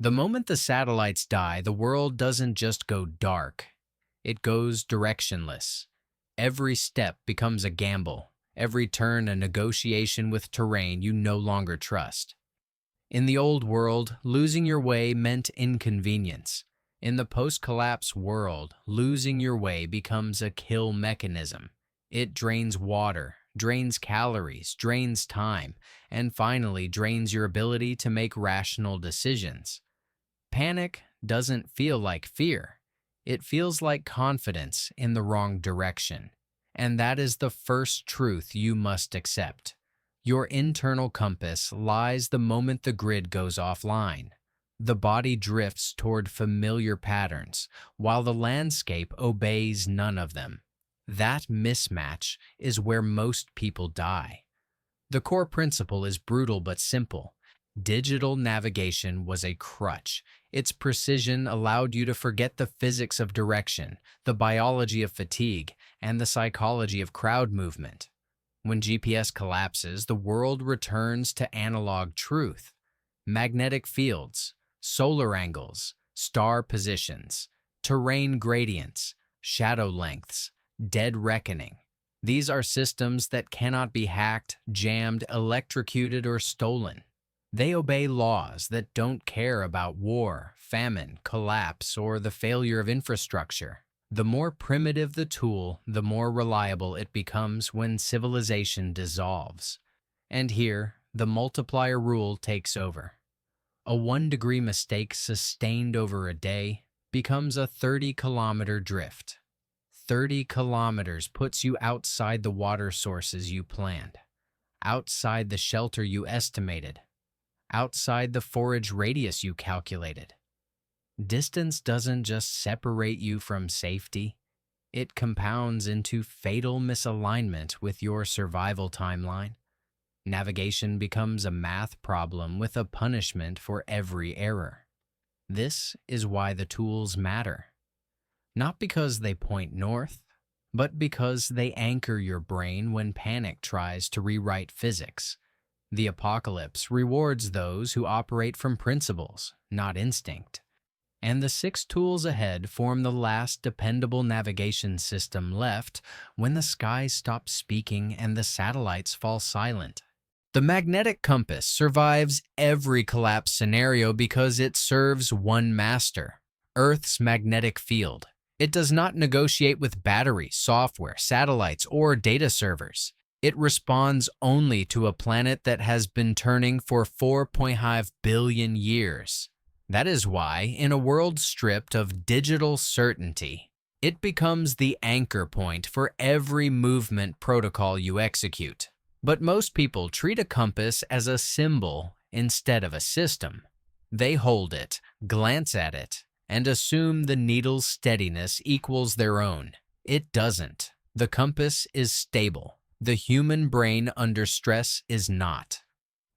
The moment the satellites die, the world doesn't just go dark, it goes directionless. Every step becomes a gamble, every turn a negotiation with terrain you no longer trust. In the old world, losing your way meant inconvenience. In the post-collapse world, losing your way becomes a kill mechanism. It drains water, drains calories, drains time, and finally drains your ability to make rational decisions. Panic doesn't feel like fear. It feels like confidence in the wrong direction. And that is the first truth you must accept. Your internal compass lies the moment the grid goes offline. The body drifts toward familiar patterns, while the landscape obeys none of them. That mismatch is where most people die. The core principle is brutal but simple. Digital navigation was a crutch. Its precision allowed you to forget the physics of direction, the biology of fatigue, and the psychology of crowd movement. When GPS collapses, the world returns to analog truth. Magnetic fields, solar angles, star positions, terrain gradients, shadow lengths, dead reckoning. These are systems that cannot be hacked, jammed, electrocuted, or stolen. They obey laws that don't care about war, famine, collapse, or the failure of infrastructure. The more primitive the tool, the more reliable it becomes when civilization dissolves. And here, the multiplier rule takes over. A 1-degree mistake sustained over a day becomes a 30-kilometer drift. 30 kilometers puts you outside the water sources you planned, outside the shelter you estimated, outside the forage radius you calculated. Distance doesn't just separate you from safety, it compounds into fatal misalignment with your survival timeline. Navigation becomes a math problem with a punishment for every error. This is why the tools matter. Not because they point north, but because they anchor your brain when panic tries to rewrite physics. The apocalypse rewards those who operate from principles, not instinct. And the 6 tools ahead form the last dependable navigation system left when the skies stop speaking and the satellites fall silent. The magnetic compass survives every collapse scenario because it serves one master, Earth's magnetic field. It does not negotiate with batteries, software, satellites, or data servers. It responds only to a planet that has been turning for 4.5 billion years. That is why, in a world stripped of digital certainty, it becomes the anchor point for every movement protocol you execute. But most people treat a compass as a symbol instead of a system. They hold it, glance at it, and assume the needle's steadiness equals their own. It doesn't. The compass is stable. The human brain under stress is not.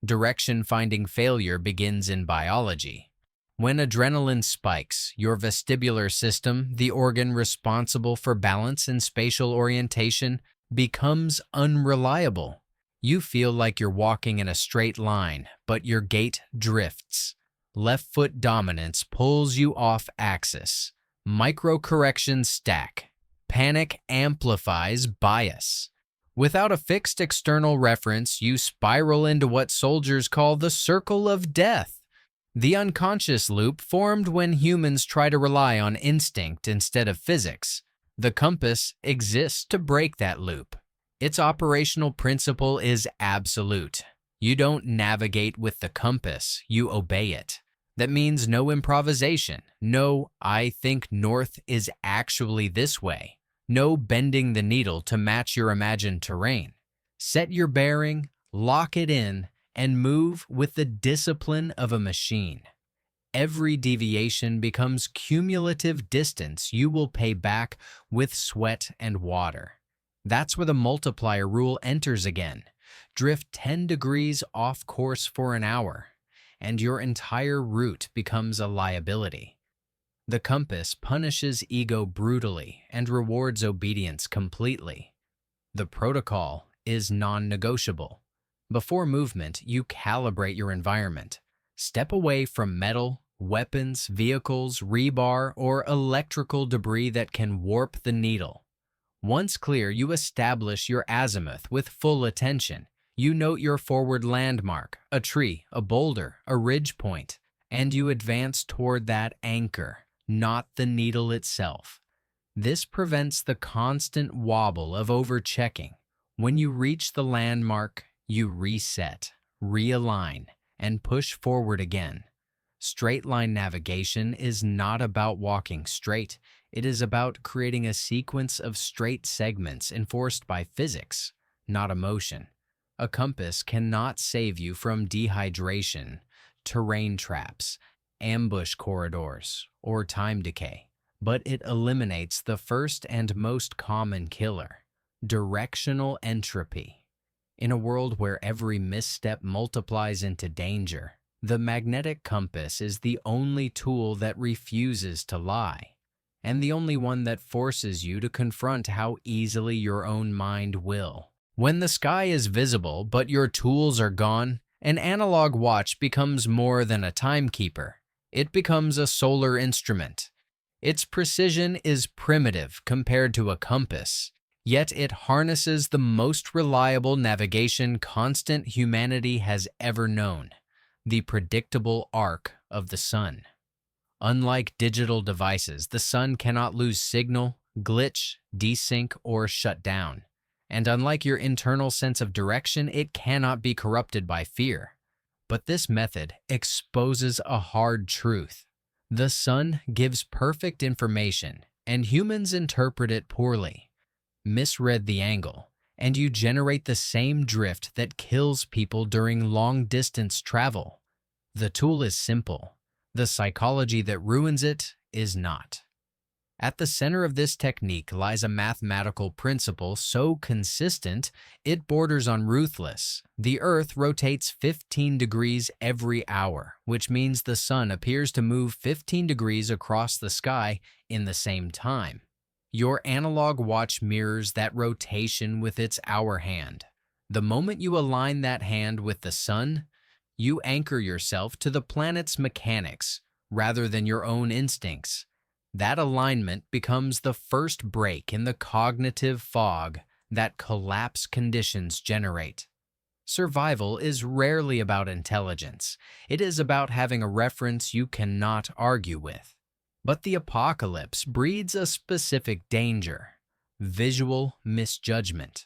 Direction-finding failure begins in biology. When adrenaline spikes, your vestibular system, the organ responsible for balance and spatial orientation, becomes unreliable. You feel like you're walking in a straight line, but your gait drifts. Left foot dominance pulls you off axis. Micro-corrections stack. Panic amplifies bias. Without a fixed external reference, you spiral into what soldiers call the circle of death. The unconscious loop formed when humans try to rely on instinct instead of physics. The compass exists to break that loop. Its operational principle is absolute. You don't navigate with the compass, you obey it. That means no improvisation, no "I think north is actually this way," no bending the needle to match your imagined terrain. Set your bearing, lock it in, and move with the discipline of a machine. Every deviation becomes cumulative distance you will pay back with sweat and water. That's where the multiplier rule enters again. Drift 10 degrees off course for an hour, and your entire route becomes a liability. The compass punishes ego brutally and rewards obedience completely. The protocol is non-negotiable. Before movement, you calibrate your environment. Step away from metal, weapons, vehicles, rebar, or electrical debris that can warp the needle. Once clear, you establish your azimuth with full attention. You note your forward landmark, a tree, a boulder, a ridge point, and you advance toward that anchor, not the needle itself. This prevents the constant wobble of overchecking. When you reach the landmark, you reset, realign, and push forward again. Straight-line navigation is not about walking straight. It is about creating a sequence of straight segments enforced by physics, not emotion. A compass cannot save you from dehydration, terrain traps, ambush corridors, or time decay, but it eliminates the first and most common killer, directional entropy. In a world where every misstep multiplies into danger, the magnetic compass is the only tool that refuses to lie, and the only one that forces you to confront how easily your own mind will. When the sky is visible but your tools are gone, an analog watch becomes more than a timekeeper. It becomes a solar instrument. Its precision is primitive compared to a compass, yet it harnesses the most reliable navigation constant humanity has ever known: the predictable arc of the sun. Unlike digital devices, the sun cannot lose signal, glitch, desync, or shut down. And unlike your internal sense of direction, it cannot be corrupted by fear. But this method exposes a hard truth. The sun gives perfect information, and humans interpret it poorly. Misread the angle, and you generate the same drift that kills people during long-distance travel. The tool is simple. The psychology that ruins it is not. At the center of this technique lies a mathematical principle so consistent it borders on ruthless. The Earth rotates 15 degrees every hour, which means the sun appears to move 15 degrees across the sky in the same time. Your analog watch mirrors that rotation with its hour hand. The moment you align that hand with the sun, you anchor yourself to the planet's mechanics rather than your own instincts. That alignment becomes the first break in the cognitive fog that collapse conditions generate. Survival is rarely about intelligence. It is about having a reference you cannot argue with. But the apocalypse breeds a specific danger: visual misjudgment.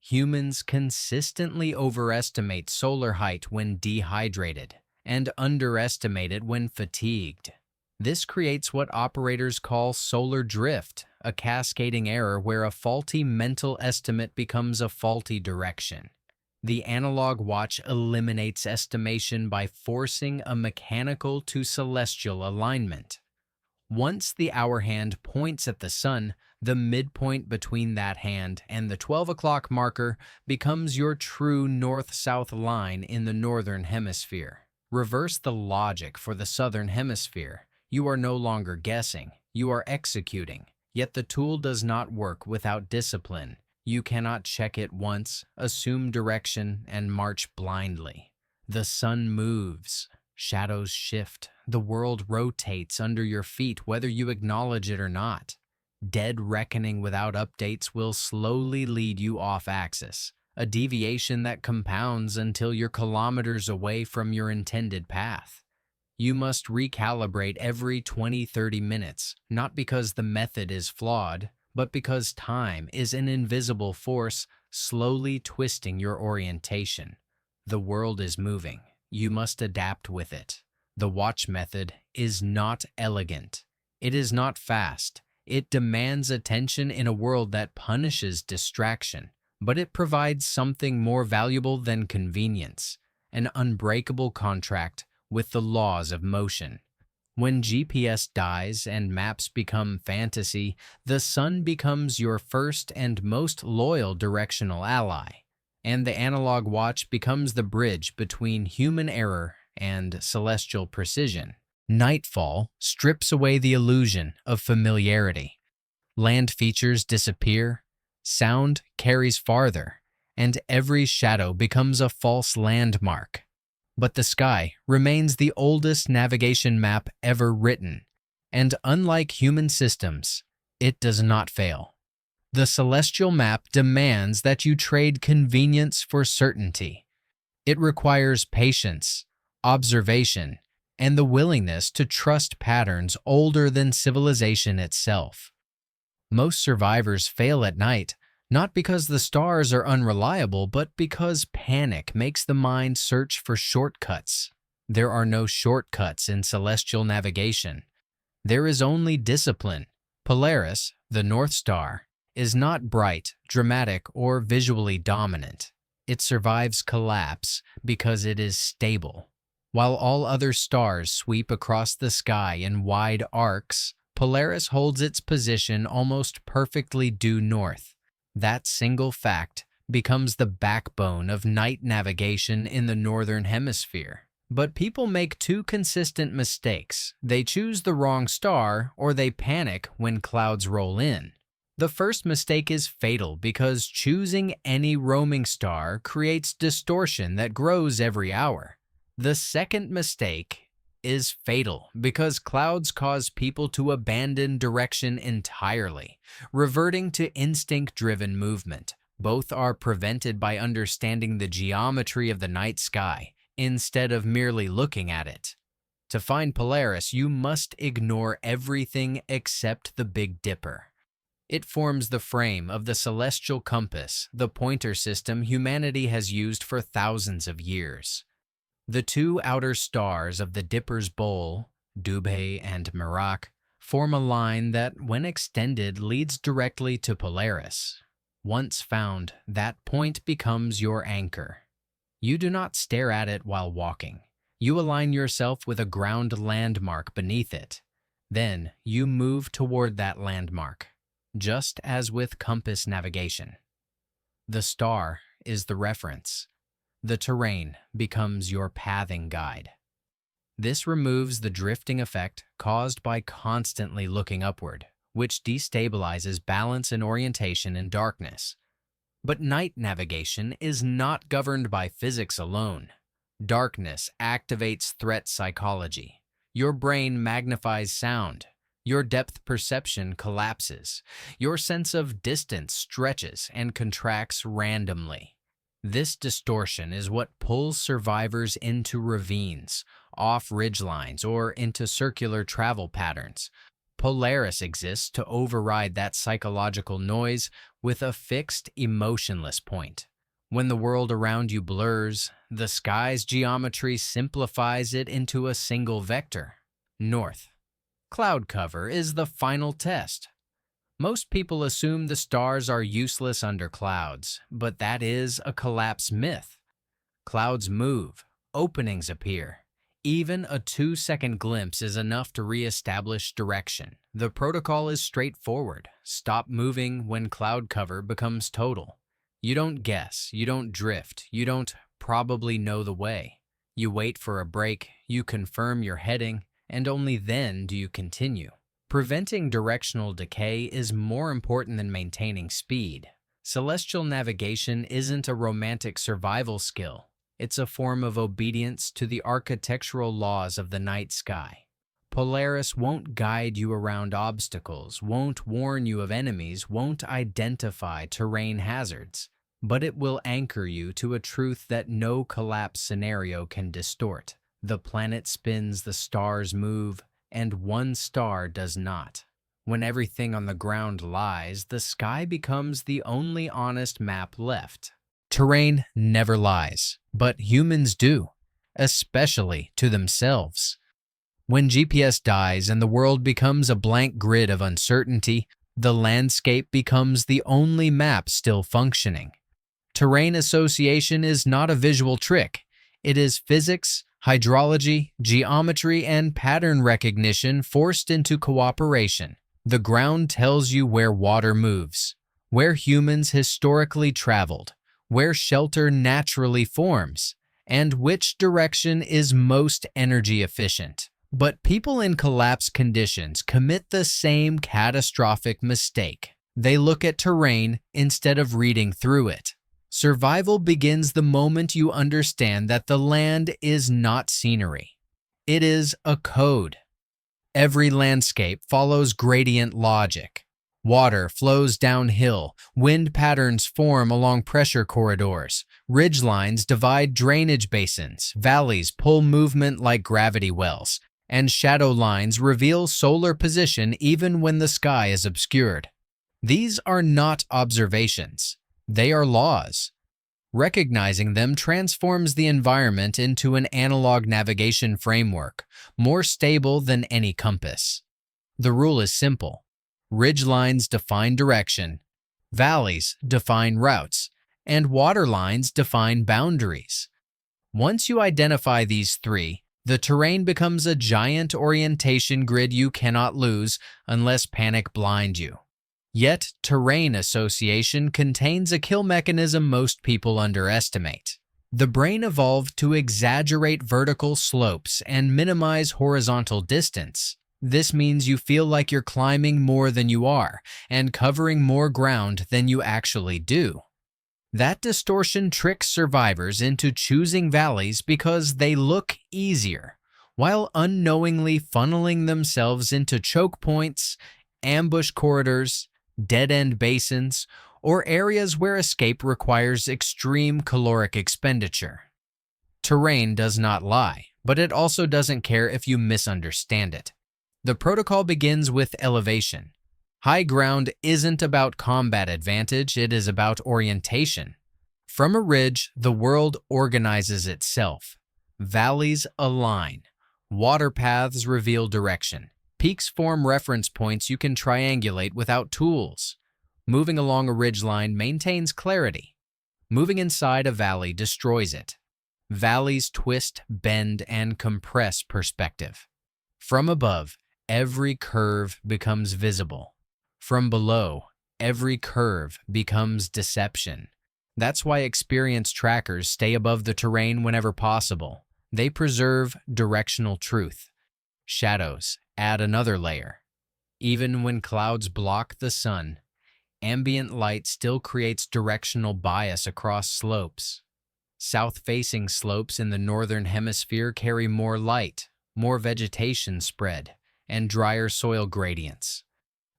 Humans consistently overestimate solar height when dehydrated and underestimate it when fatigued. This creates what operators call solar drift, a cascading error where a faulty mental estimate becomes a faulty direction. The analog watch eliminates estimation by forcing a mechanical to celestial alignment. Once the hour hand points at the sun, the midpoint between that hand and the 12 o'clock marker becomes your true north-south line in the northern hemisphere. Reverse the logic for the southern hemisphere. You are no longer guessing, you are executing. Yet the tool does not work without discipline. You cannot check it once, assume direction, and march blindly. The sun moves, shadows shift, the world rotates under your feet whether you acknowledge it or not. Dead reckoning without updates will slowly lead you off axis, a deviation that compounds until you're kilometers away from your intended path. You must recalibrate every 20-30 minutes, not because the method is flawed, but because time is an invisible force slowly twisting your orientation. The world is moving. You must adapt with it. The watch method is not elegant. It is not fast. It demands attention in a world that punishes distraction, but it provides something more valuable than convenience: an unbreakable contract with the laws of motion. When GPS dies and maps become fantasy, the sun becomes your first and most loyal directional ally, and the analog watch becomes the bridge between human error and celestial precision. Nightfall strips away the illusion of familiarity. Land features disappear, sound carries farther, and every shadow becomes a false landmark. But the sky remains the oldest navigation map ever written, and unlike human systems, it does not fail. The celestial map demands that you trade convenience for certainty. It requires patience, observation, and the willingness to trust patterns older than civilization itself. Most survivors fail at night, not because the stars are unreliable, but because panic makes the mind search for shortcuts. There are no shortcuts in celestial navigation. There is only discipline. Polaris, the North Star, is not bright, dramatic, or visually dominant. It survives collapse because it is stable. While all other stars sweep across the sky in wide arcs, Polaris holds its position almost perfectly due north. That single fact becomes the backbone of night navigation in the northern hemisphere. But people make two consistent mistakes. They choose the wrong star, or they panic when clouds roll in. The first mistake is fatal because choosing any roaming star creates distortion that grows every hour. The second mistake is fatal because clouds cause people to abandon direction entirely, reverting to instinct-driven movement. Both are prevented by understanding the geometry of the night sky instead of merely looking at it. To find Polaris, you must ignore everything except the Big Dipper. It forms the frame of the celestial compass, the pointer system humanity has used for thousands of years. The two outer stars of the Dipper's bowl, Dubhe and Merak, form a line that, when extended, leads directly to Polaris. Once found, that point becomes your anchor. You do not stare at it while walking. You align yourself with a ground landmark beneath it. Then you move toward that landmark, just as with compass navigation. The star is the reference. The terrain becomes your pathing guide. This removes the drifting effect caused by constantly looking upward, which destabilizes balance and orientation in darkness. But night navigation is not governed by physics alone. Darkness activates threat psychology. Your brain magnifies sound. Your depth perception collapses. Your sense of distance stretches and contracts randomly. This distortion is what pulls survivors into ravines, off ridgelines, or into circular travel patterns. Polaris exists to override that psychological noise with a fixed, emotionless point. When the world around you blurs, the sky's geometry simplifies it into a single vector, north. Cloud cover is the final test. Most people assume the stars are useless under clouds, but that is a collapse myth. Clouds move, openings appear. Even a 2-second glimpse is enough to re-establish direction. The protocol is straightforward. Stop moving when cloud cover becomes total. You don't guess, you don't drift, you don't probably know the way. You wait for a break, you confirm your heading, and only then do you continue. Preventing directional decay is more important than maintaining speed. Celestial navigation isn't a romantic survival skill. It's a form of obedience to the architectural laws of the night sky. Polaris won't guide you around obstacles, won't warn you of enemies, won't identify terrain hazards, but it will anchor you to a truth that no collapse scenario can distort. The planet spins, the stars move, and one star does not. When everything on the ground lies, the sky becomes the only honest map left. Terrain never lies, but humans do, especially to themselves. When GPS dies and the world becomes a blank grid of uncertainty, the landscape becomes the only map still functioning. Terrain association is not a visual trick. It is physics, hydrology, geometry, and pattern recognition forced into cooperation. The ground tells you where water moves, where humans historically traveled, where shelter naturally forms, and which direction is most energy efficient. But people in collapse conditions commit the same catastrophic mistake. They look at terrain instead of reading through it. Survival begins the moment you understand that the land is not scenery. It is a code. Every landscape follows gradient logic. Water flows downhill, wind patterns form along pressure corridors, ridgelines divide drainage basins, valleys pull movement like gravity wells, and shadow lines reveal solar position even when the sky is obscured. These are not observations. They are laws. Recognizing them transforms the environment into an analog navigation framework, more stable than any compass. The rule is simple. Ridgelines define direction, valleys define routes, and waterlines define boundaries. Once you identify these three, the terrain becomes a giant orientation grid you cannot lose unless panic blinds you. Yet, terrain association contains a kill mechanism most people underestimate. The brain evolved to exaggerate vertical slopes and minimize horizontal distance. This means you feel like you're climbing more than you are and covering more ground than you actually do. That distortion tricks survivors into choosing valleys because they look easier, while unknowingly funneling themselves into choke points, ambush corridors, dead-end basins, or areas where escape requires extreme caloric expenditure. Terrain does not lie, but it also doesn't care if you misunderstand it. The protocol begins with elevation. High ground isn't about combat advantage, it is about orientation. From a ridge, the world organizes itself. Valleys align. Water paths reveal direction. Peaks form reference points you can triangulate without tools. Moving along a ridgeline maintains clarity. Moving inside a valley destroys it. Valleys twist, bend, and compress perspective. From above, every curve becomes visible. From below, every curve becomes deception. That's why experienced trackers stay above the terrain whenever possible. They preserve directional truth. Shadows add another layer. Even when clouds block the sun, ambient light still creates directional bias across slopes. South-facing slopes in the northern hemisphere carry more light, more vegetation spread, and drier soil gradients.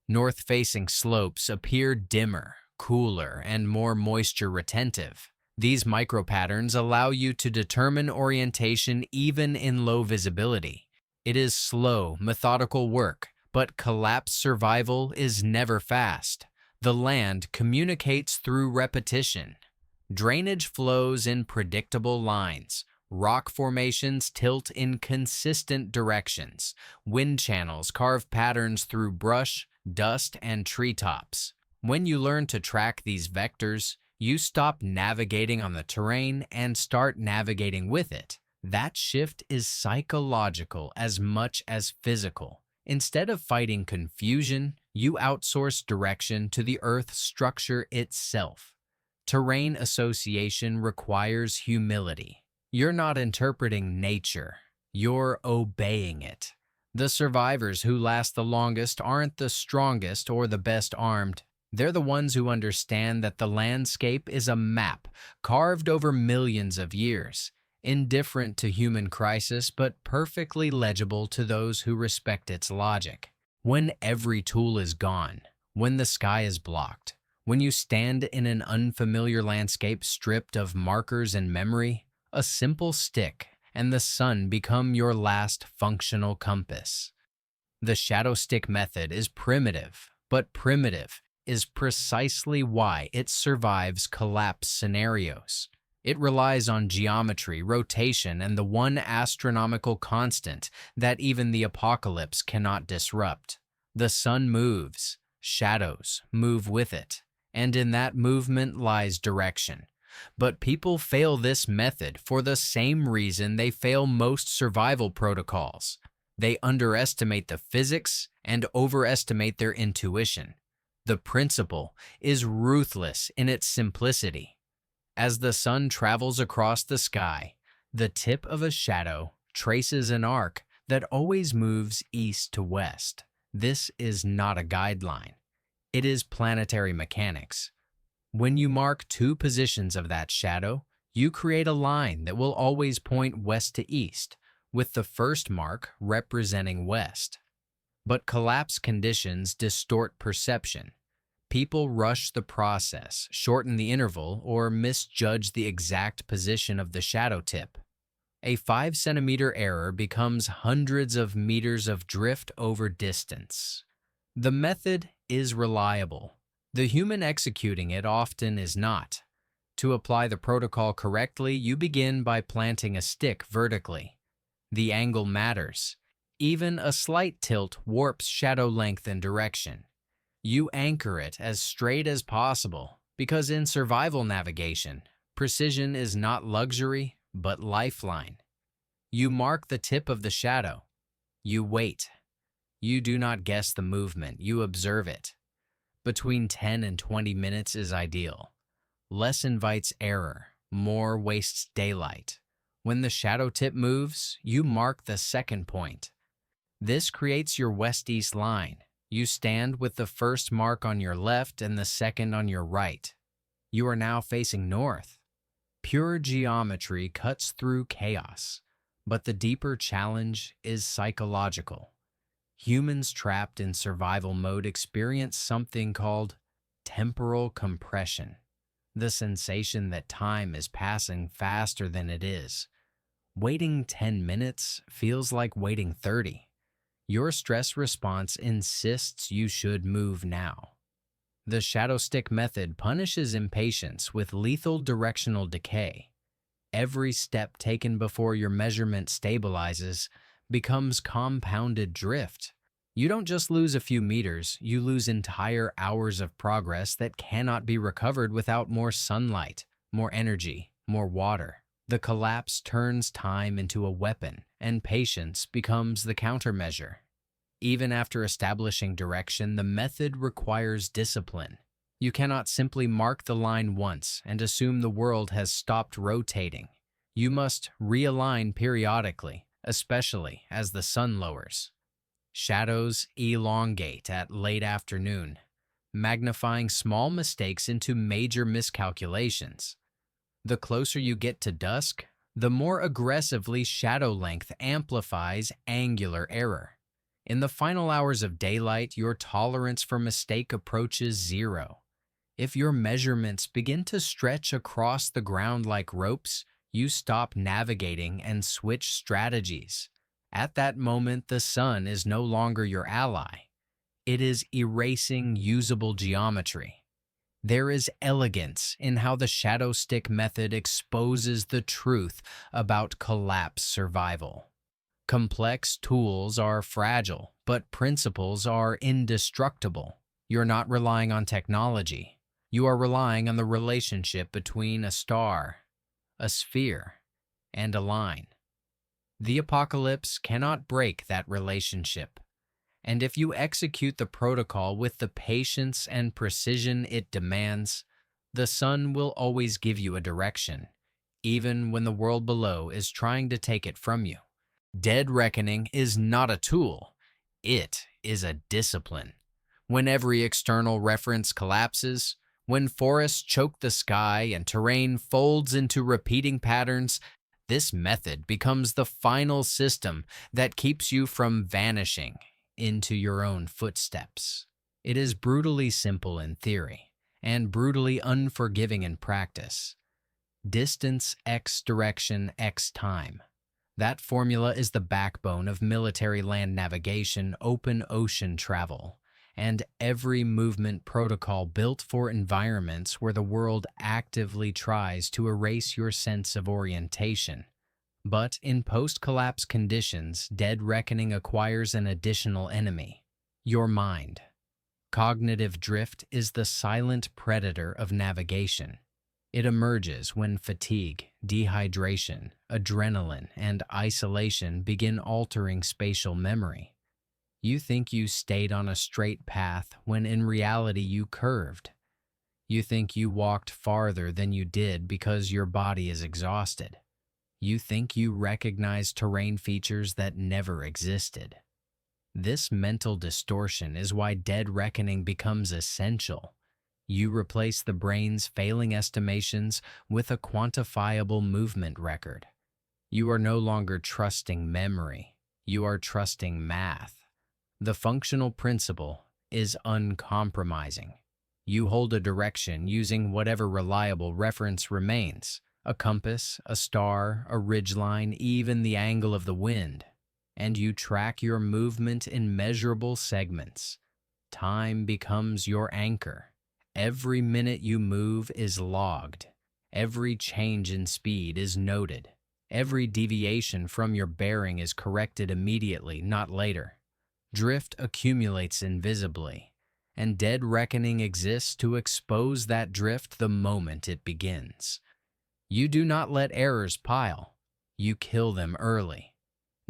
North-facing slopes appear dimmer, cooler, and more moisture retentive. These micropatterns allow you to determine orientation even in low visibility. It is slow, methodical work, but collapse survival is never fast. The land communicates through repetition. Drainage flows in predictable lines. Rock formations tilt in consistent directions. Wind channels carve patterns through brush, dust, and treetops. When you learn to track these vectors, you stop navigating on the terrain and start navigating with it. That shift is psychological as much as physical. Instead of fighting confusion, you outsource direction to the Earth's structure itself. Terrain association requires humility. You're not interpreting nature, you're obeying it. The survivors who last the longest aren't the strongest or the best armed. They're the ones who understand that the landscape is a map carved over millions of years. Indifferent to human crisis, but perfectly legible to those who respect its logic. When every tool is gone, when the sky is blocked, when you stand in an unfamiliar landscape stripped of markers and memory, a simple stick and the sun become your last functional compass. The shadow stick method is primitive, but primitive is precisely why it survives collapse scenarios. It relies on geometry, rotation, and the one astronomical constant that even the apocalypse cannot disrupt. The sun moves, shadows move with it, and in that movement lies direction. But people fail this method for the same reason they fail most survival protocols. They underestimate the physics and overestimate their intuition. The principle is ruthless in its simplicity. As the sun travels across the sky, the tip of a shadow traces an arc that always moves east to west. This is not a guideline. It is planetary mechanics. When you mark two positions of that shadow, you create a line that will always point west to east, with the first mark representing west. But collapse conditions distort perception. People rush the process, shorten the interval, or misjudge the exact position of the shadow tip. A 5 centimeter error becomes hundreds of meters of drift over distance. The method is reliable. The human executing it often is not. To apply the protocol correctly, you begin by planting a stick vertically. The angle matters. Even a slight tilt warps shadow length and direction. You anchor it as straight as possible, because in survival navigation, precision is not luxury, but lifeline. You mark the tip of the shadow. You wait. You do not guess the movement, you observe it. Between 10 and 20 minutes is ideal. Less invites error, more wastes daylight. When the shadow tip moves, you mark the second point. This creates your west-east line. You stand with the first mark on your left and the second on your right. You are now facing north. Pure geometry cuts through chaos, but the deeper challenge is psychological. Humans trapped in survival mode experience something called temporal compression, the sensation that time is passing faster than it is. Waiting 10 minutes feels like waiting 30. Your stress response insists you should move now. The shadow stick method punishes impatience with lethal directional decay. Every step taken before your measurement stabilizes becomes compounded drift. You don't just lose a few meters, you lose entire hours of progress that cannot be recovered without more sunlight, more energy, more water. The collapse turns time into a weapon, and patience becomes the countermeasure. Even after establishing direction, the method requires discipline. You cannot simply mark the line once and assume the world has stopped rotating. You must realign periodically, especially as the sun lowers. Shadows elongate at late afternoon, magnifying small mistakes into major miscalculations. The closer you get to dusk, the more aggressively shadow length amplifies angular error. In the final hours of daylight, your tolerance for mistake approaches zero. If your measurements begin to stretch across the ground like ropes, you stop navigating and switch strategies. At that moment, the sun is no longer your ally. It is erasing usable geometry. There is elegance in how the shadow stick method exposes the truth about collapse survival. Complex tools are fragile, but principles are indestructible. You're not relying on technology. You are relying on the relationship between a star, a sphere, and a line. The apocalypse cannot break that relationship. And if you execute the protocol with the patience and precision it demands, the sun will always give you a direction, even when the world below is trying to take it from you. Dead reckoning is not a tool. It is a discipline. When every external reference collapses, when forests choke the sky and terrain folds into repeating patterns, this method becomes the final system that keeps you from vanishing into your own footsteps. It is brutally simple in theory and brutally unforgiving in practice. Distance x direction x time. That formula is the backbone of military land navigation, open ocean travel, and every movement protocol built for environments where the world actively tries to erase your sense of orientation. But in post-collapse conditions, dead reckoning acquires an additional enemy: your mind. Cognitive drift is the silent predator of navigation. It emerges when fatigue, dehydration, adrenaline, and isolation begin altering spatial memory. You think you stayed on a straight path when in reality you curved. You think you walked farther than you did because your body is exhausted. You think you recognize terrain features that never existed. This mental distortion is why dead reckoning becomes essential. You replace the brain's failing estimations with a quantifiable movement record. You are no longer trusting memory. You are trusting math. The functional principle is uncompromising. You hold a direction using whatever reliable reference remains, a compass, a star, a ridgeline, even the angle of the wind, and you track your movement in measurable segments. Time becomes your anchor. Every minute you move is logged. Every change in speed is noted. Every deviation from your bearing is corrected immediately, not later. Drift accumulates invisibly, and dead reckoning exists to expose that drift the moment it begins. You do not let errors pile. You kill them early.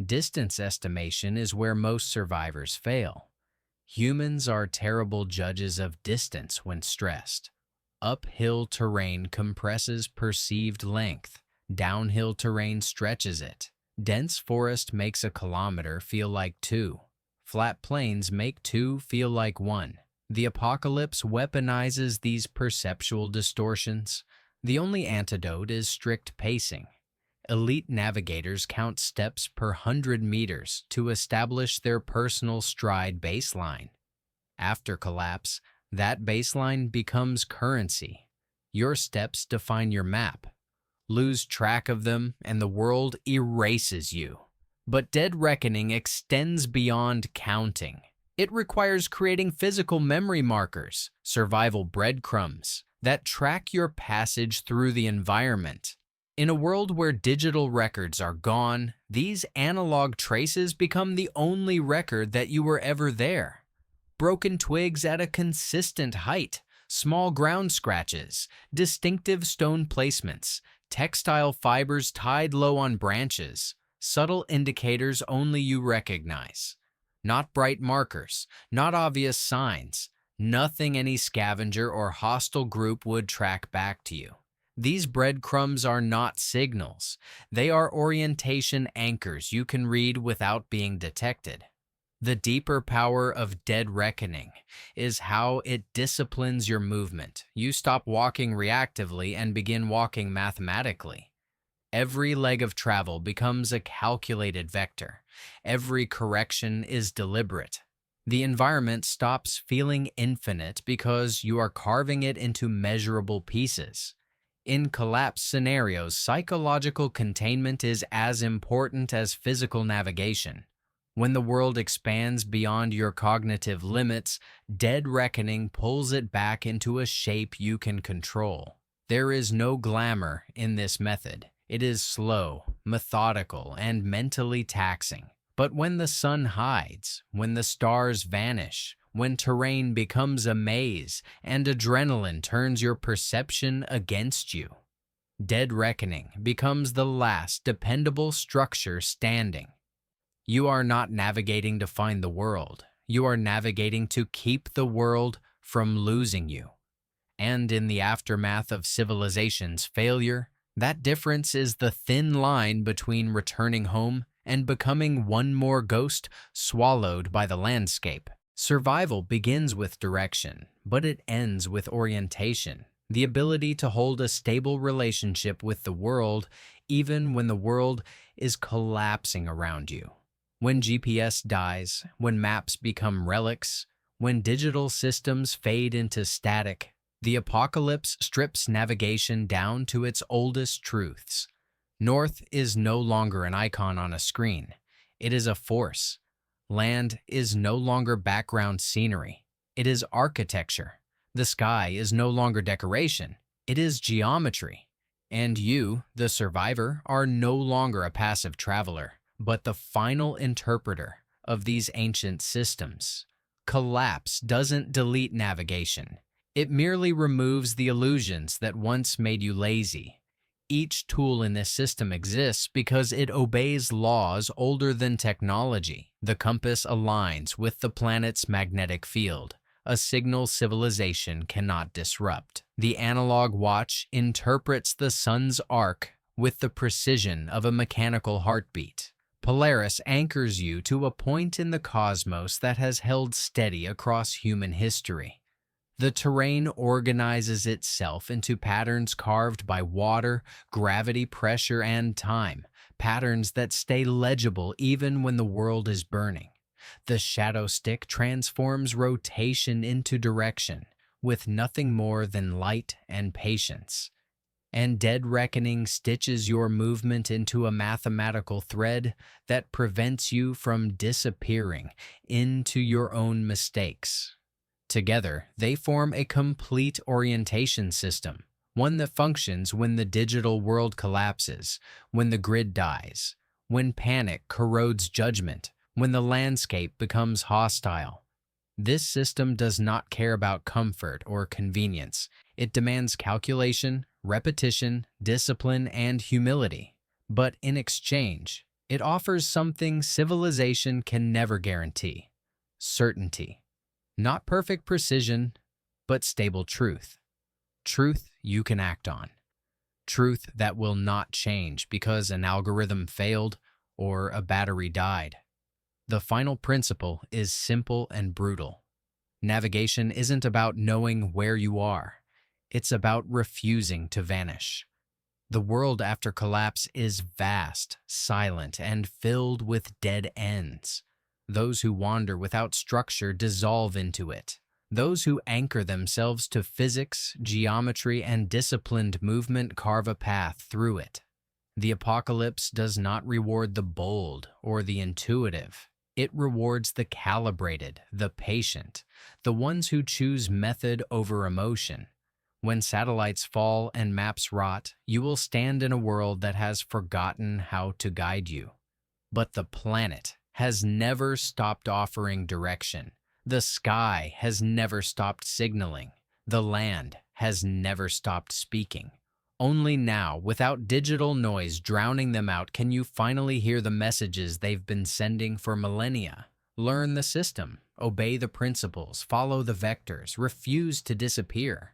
Distance estimation is where most survivors fail. Humans are terrible judges of distance when stressed. Uphill terrain compresses perceived length. Downhill terrain stretches it. Dense forest makes a kilometer feel like 2. Flat plains make 2 feel like 1. The apocalypse weaponizes these perceptual distortions. The only antidote is strict pacing. Elite navigators count steps per 100 meters to establish their personal stride baseline. After collapse, that baseline becomes currency. Your steps define your map. Lose track of them, and the world erases you. But dead reckoning extends beyond counting. It requires creating physical memory markers, survival breadcrumbs, that track your passage through the environment. In a world where digital records are gone, these analog traces become the only record that you were ever there. Broken twigs at a consistent height, small ground scratches, distinctive stone placements, textile fibers tied low on branches, subtle indicators only you recognize. Not bright markers, not obvious signs, nothing any scavenger or hostile group would track back to you. These breadcrumbs are not signals. They are orientation anchors you can read without being detected. The deeper power of dead reckoning is how it disciplines your movement. You stop walking reactively and begin walking mathematically. Every leg of travel becomes a calculated vector. Every correction is deliberate. The environment stops feeling infinite because you are carving it into measurable pieces. In collapse scenarios, psychological containment is as important as physical navigation. When the world expands beyond your cognitive limits, dead reckoning pulls it back into a shape you can control. There is no glamour in this method. It is slow, methodical, and mentally taxing. But when the sun hides, when the stars vanish, when terrain becomes a maze and adrenaline turns your perception against you, dead reckoning becomes the last dependable structure standing. You are not navigating to find the world. You are navigating to keep the world from losing you. And in the aftermath of civilization's failure, that difference is the thin line between returning home and becoming one more ghost swallowed by the landscape. Survival begins with direction, but it ends with orientation, the ability to hold a stable relationship with the world even when the world is collapsing around you. When GPS dies, when maps become relics, when digital systems fade into static, the apocalypse strips navigation down to its oldest truths. North is no longer an icon on a screen. It is a force. Land is no longer background scenery. It is architecture. The sky is no longer decoration. It is geometry. And you, the survivor, are no longer a passive traveler, but the final interpreter of these ancient systems. Collapse doesn't delete navigation. It merely removes the illusions that once made you lazy. Each tool in this system exists because it obeys laws older than technology. The compass aligns with the planet's magnetic field, a signal civilization cannot disrupt. The analog watch interprets the sun's arc with the precision of a mechanical heartbeat. Polaris anchors you to a point in the cosmos that has held steady across human history. The terrain organizes itself into patterns carved by water, gravity, pressure, and time, patterns that stay legible even when the world is burning. The shadow stick transforms rotation into direction, with nothing more than light and patience. And Dead Reckoning stitches your movement into a mathematical thread that prevents you from disappearing into your own mistakes. Together, they form a complete orientation system, one that functions when the digital world collapses, when the grid dies, when panic corrodes judgment, when the landscape becomes hostile. This system does not care about comfort or convenience. It demands calculation, repetition, discipline, and humility. But in exchange, it offers something civilization can never guarantee: certainty. Not perfect precision, but stable truth. Truth you can act on. Truth that will not change because an algorithm failed or a battery died. The final principle is simple and brutal. Navigation isn't about knowing where you are. It's about refusing to vanish. The world after collapse is vast, silent, and filled with dead ends. Those who wander without structure dissolve into it. Those who anchor themselves to physics, geometry, and disciplined movement carve a path through it. The apocalypse does not reward the bold or the intuitive. It rewards the calibrated, the patient, the ones who choose method over emotion. When satellites fall and maps rot, you will stand in a world that has forgotten how to guide you. But the planet has never stopped offering direction. The sky has never stopped signaling. The land has never stopped speaking. Only now, without digital noise drowning them out, can you finally hear the messages they've been sending for millennia. Learn the system, obey the principles, follow the vectors, refuse to disappear.